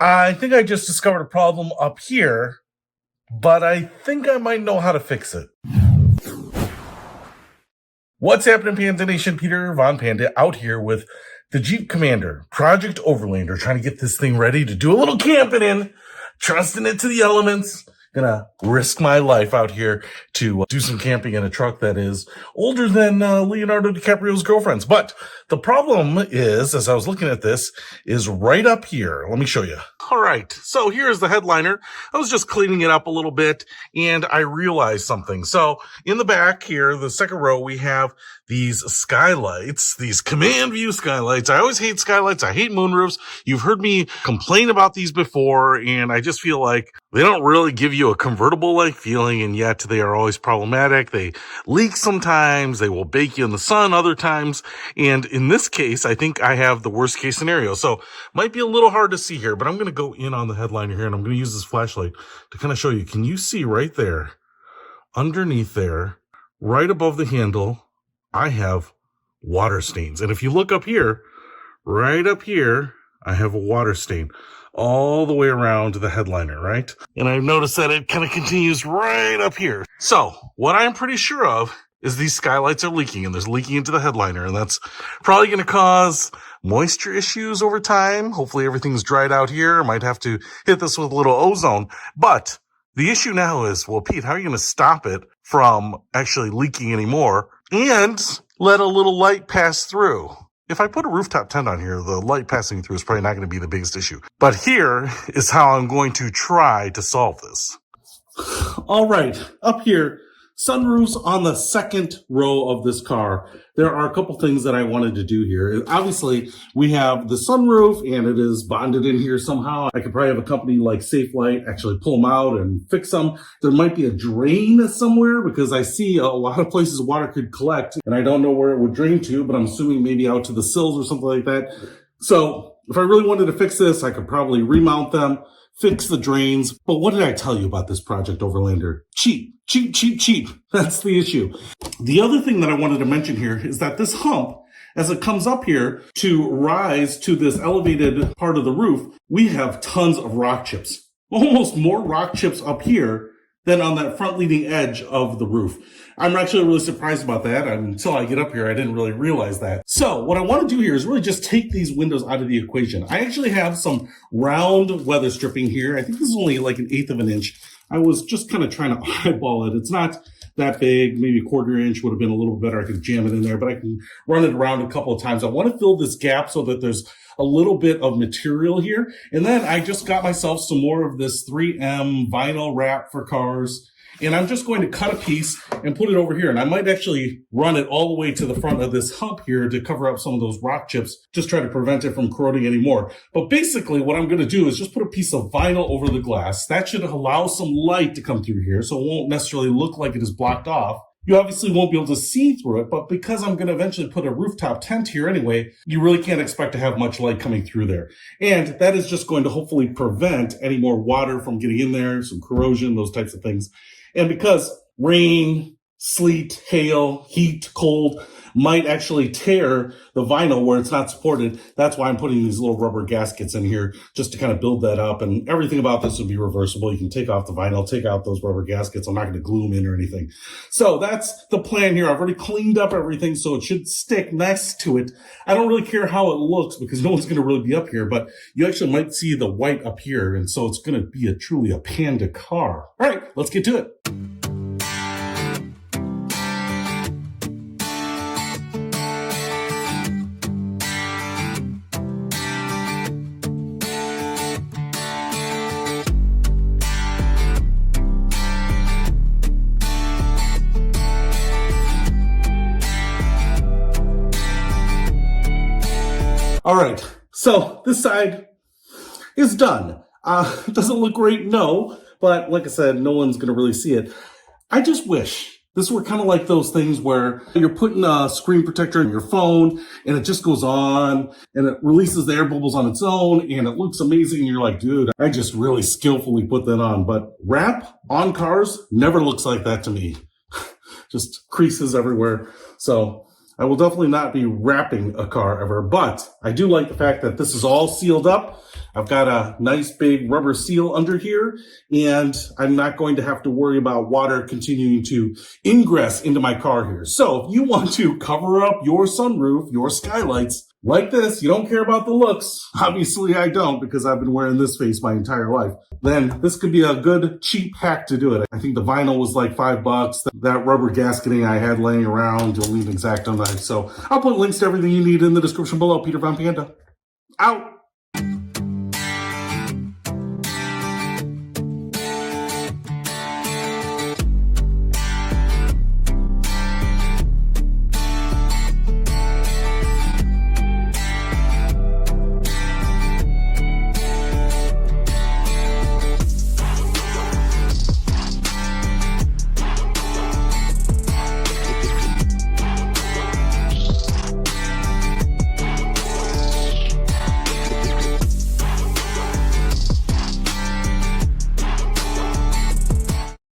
I think I just discovered a problem up here, but I think I might know how to fix it. What's happening, Panda Nation? Peter Von Panda out here with the Jeep Commander, Project Overlander, trying to get this thing ready to do a little camping in, trusting it to the elements. Gonna risk my life out here to do some camping in a truck that is older than Leonardo DiCaprio's girlfriend's. But the problem is, as I was looking at this, is right up here. Let me show you. All right, so here's the headliner. I was just cleaning it up a little bit, and I realized something. So in the back here, the second row, we have these skylights, these command view skylights. I always hate skylights. I hate moonroofs. You've heard me complain about these before, and I just feel like they don't really give you a convertible-like feeling, and yet they are always problematic. They leak sometimes. They will bake you in the sun other times. And in this case, I think I have the worst case scenario. So might be a little hard to see here, but I'm going to go in on the headliner here, and I'm going to use this flashlight to kind of show you. Can you see right there, underneath there, right above the handle, I have water stains. And if you look up here, right up here, I have a water stain all the way around the headliner, right? And I've noticed that it kind of continues right up here. So what I'm pretty sure of is these skylights are leaking, and there's leaking into the headliner, and that's probably going to cause moisture issues over time. Hopefully everything's dried out here. Might have to hit this with a little ozone. But the issue now is, well, Pete, how are you going to stop it from actually leaking anymore and let a little light pass through? If I put a rooftop tent on here, the light passing through is probably not going to be the biggest issue. But here is how I'm going to try to solve this. All right, up here, sunroofs on the second row of this car. There are a couple things that I wanted to do here. Obviously, we have the sunroof, and it is bonded in here somehow. I could probably have a company like Safelite actually pull them out and fix them. There might be a drain somewhere, because I see a lot of places water could collect, and I don't know where it would drain to, but I'm assuming maybe out to the sills or something like that. So if I really wanted to fix this, I could probably remount them, fix the drains. But what did I tell you about this Project Overlander? Cheap. Cheap, cheap, cheap. That's the issue. The other thing that I wanted to mention here is that this hump, as it comes up here to rise to this elevated part of the roof, we have tons of rock chips. Almost more rock chips up here than on that front leading edge of the roof. I'm actually really surprised about that. Until I get up here, I didn't really realize that. So what I want to do here is really just take these windows out of the equation. I actually have some round weather stripping here. I think this is only like 1/8 of an inch. I was just kind of trying to eyeball it. It's not that big, maybe 1/4 inch would have been a little better. I could jam it in there, but I can run it around a couple of times. I want to fill this gap so that there's a little bit of material here. And then I just got myself some more of this 3M vinyl wrap for cars. And I'm just going to cut a piece and put it over here. And I might actually run it all the way to the front of this hump here to cover up some of those rock chips, just try to prevent it from corroding anymore. But basically what I'm going to do is just put a piece of vinyl over the glass. That should allow some light to come through here, so it won't necessarily look like it is blocked off. You obviously won't be able to see through it, but because I'm going to eventually put a rooftop tent here anyway, you really can't expect to have much light coming through there. And that is just going to hopefully prevent any more water from getting in there, some corrosion, those types of things. And because rain, sleet, hail, heat, cold might actually tear the vinyl where it's not supported, that's why I'm putting these little rubber gaskets in here just to kind of build that up. And everything about this would be reversible. You can take off the vinyl, take out those rubber gaskets. I'm not going to glue them in or anything. So that's the plan here. I've already cleaned up everything, so it should stick next to it. I don't really care how it looks because no one's going to really be up here, but you actually might see the white up here. And so it's going to be truly a Panda car. All right, let's get to it. All right, so this side is done. It doesn't look great, no, but like I said, no one's going to really see it. I just wish this were kind of like those things where you're putting a screen protector in your phone and it just goes on and it releases the air bubbles on its own and it looks amazing. And you're like, dude, I just really skillfully put that on. But wrap on cars never looks like that to me. Just creases everywhere. So I will definitely not be wrapping a car ever, but I do like the fact that this is all sealed up. I've got a nice big rubber seal under here, and I'm not going to have to worry about water continuing to ingress into my car here. So if you want to cover up your sunroof, your skylights, like this, you don't care about the looks. Obviously I don't, because I've been wearing this face my entire life. Then this could be a good cheap hack to do it. I think the vinyl was like $5. That rubber gasketing I had laying around, you'll need an X-Acto knife. So I'll put links to everything you need in the description below. Peter Von Panda, out.